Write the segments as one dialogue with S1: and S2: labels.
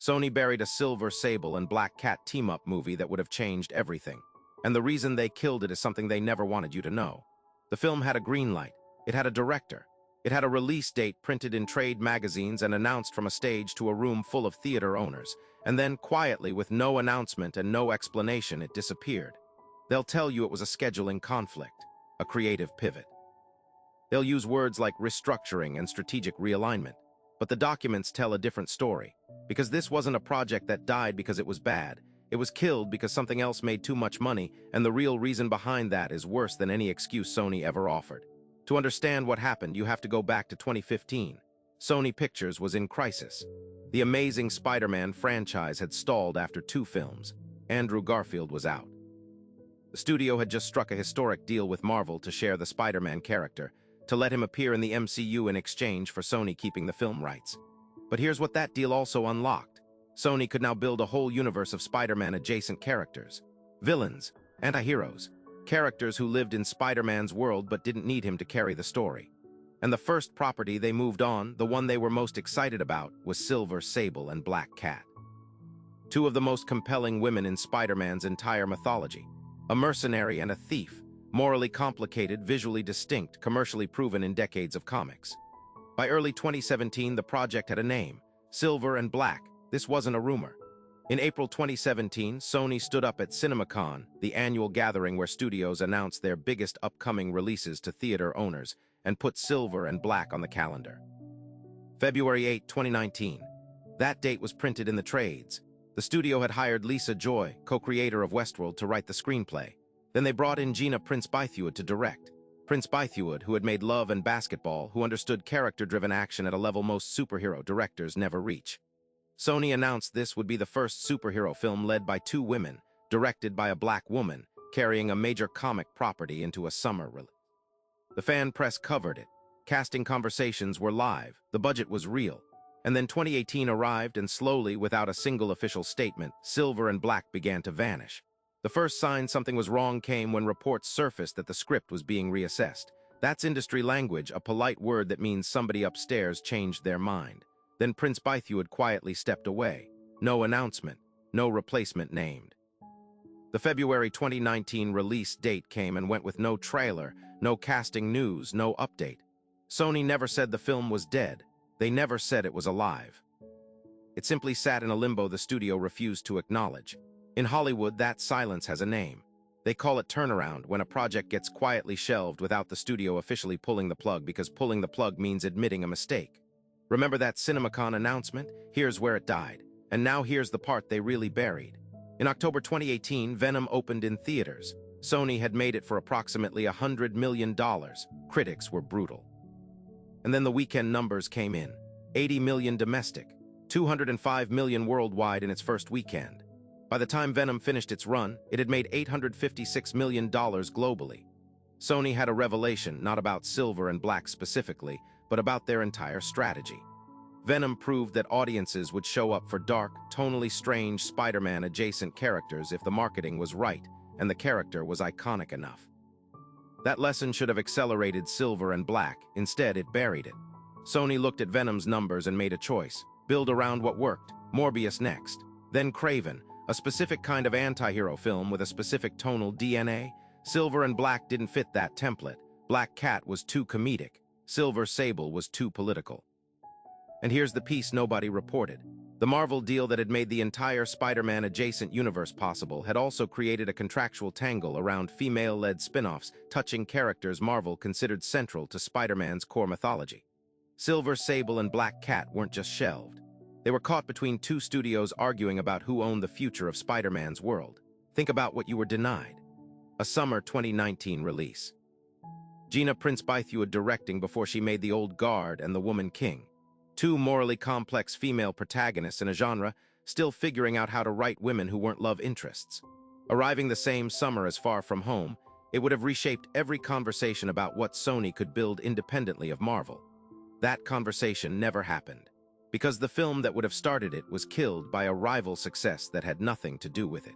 S1: Sony buried a silver Sable and Black Cat team-up movie that would have changed everything. And the reason they killed it is something they never wanted you to know. The film had a green light. It had a director. It had a release date printed in trade magazines and announced from a stage to a room full of theater owners. And then, quietly, with no announcement and no explanation, it disappeared. They'll tell you it was a scheduling conflict, a creative pivot. They'll use words like restructuring and strategic realignment. But the documents tell a different story. Because this wasn't a project that died because it was bad. It was killed because something else made too much money, and the real reason behind that is worse than any excuse Sony ever offered. To understand what happened, you have to go back to 2015. Sony Pictures was in crisis. The Amazing Spider-Man franchise had stalled after 2 films. Andrew Garfield was out. The studio had just struck a historic deal with Marvel to share the Spider-Man character, to let him appear in the MCU in exchange for Sony keeping the film rights. But here's what that deal also unlocked. Sony could now build a whole universe of Spider-Man adjacent characters. Villains, antiheroes, characters who lived in Spider-Man's world but didn't need him to carry the story. And the first property they moved on, the one they were most excited about, was Silver Sable and Black Cat. 2 of the most compelling women in Spider-Man's entire mythology. A mercenary and a thief. Morally complicated, visually distinct, commercially proven in decades of comics. By early 2017, the project had a name, Silver and Black. This wasn't a rumor. In April 2017, Sony stood up at CinemaCon, the annual gathering where studios announced their biggest upcoming releases to theater owners, and put Silver and Black on the calendar. February 8, 2019. That date was printed in the trades. The studio had hired Lisa Joy, co-creator of Westworld, to write the screenplay. Then they brought in Gina Prince Bythewood to direct. Prince Bythewood, who had made Love and Basketball, who understood character-driven action at a level most superhero directors never reach. Sony announced this would be the first superhero film led by 2 women, directed by a black woman, carrying a major comic property into a summer release. The fan press covered it. Casting conversations were live. The budget was real. And then 2018 arrived, and slowly, without a single official statement, Silver and Black began to vanish. The first sign something was wrong came when reports surfaced that the script was being reassessed. That's industry language, a polite word that means somebody upstairs changed their mind. Then Prince Bythewood quietly stepped away. No announcement, no replacement named. The February 2019 release date came and went with no trailer, no casting news, no update. Sony never said the film was dead. They never said it was alive. It simply sat in a limbo the studio refused to acknowledge. In Hollywood, that silence has a name. They call it turnaround when a project gets quietly shelved without the studio officially pulling the plug, because pulling the plug means admitting a mistake. Remember that CinemaCon announcement? Here's where it died. And now here's the part they really buried. In October 2018, Venom opened in theaters. Sony had made it for approximately $100 million. Critics were brutal. And then the weekend numbers came in. 80 million domestic, 205 million worldwide in its first weekend. By the time Venom finished its run, it had made $856 million globally. Sony had a revelation, not about Silver and Black specifically, but about their entire strategy. Venom proved that audiences would show up for dark, tonally strange Spider-Man adjacent characters if the marketing was right and the character was iconic enough. That lesson should have accelerated Silver and Black. Instead, it buried it. Sony looked at Venom's numbers and made a choice. Build around what worked. Morbius next. Then Craven, a specific kind of anti-hero film with a specific tonal DNA. Silver and Black didn't fit that template. Black Cat was too comedic. Silver Sable was too political. And here's the piece nobody reported. The Marvel deal that had made the entire Spider-Man adjacent universe possible had also created a contractual tangle around female-led spin-offs touching characters Marvel considered central to Spider-Man's core mythology. Silver Sable and Black Cat weren't just shelved. They were caught between 2 studios arguing about who owned the future of Spider-Man's world. Think about what you were denied. A summer 2019 release. Gina Prince Bythewood directing before she made The Old Guard and The Woman King. 2 morally complex female protagonists in a genre still figuring out how to write women who weren't love interests. Arriving the same summer as Far From Home, it would have reshaped every conversation about what Sony could build independently of Marvel. That conversation never happened, because the film that would have started it was killed by a rival success that had nothing to do with it.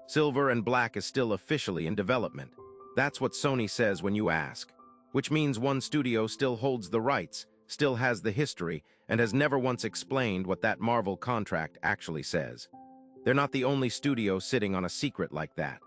S1: Silver and Black is still officially in development. That's what Sony says when you ask. Which means one studio still holds the rights, still has the history, and has never once explained what that Marvel contract actually says. They're not the only studio sitting on a secret like that.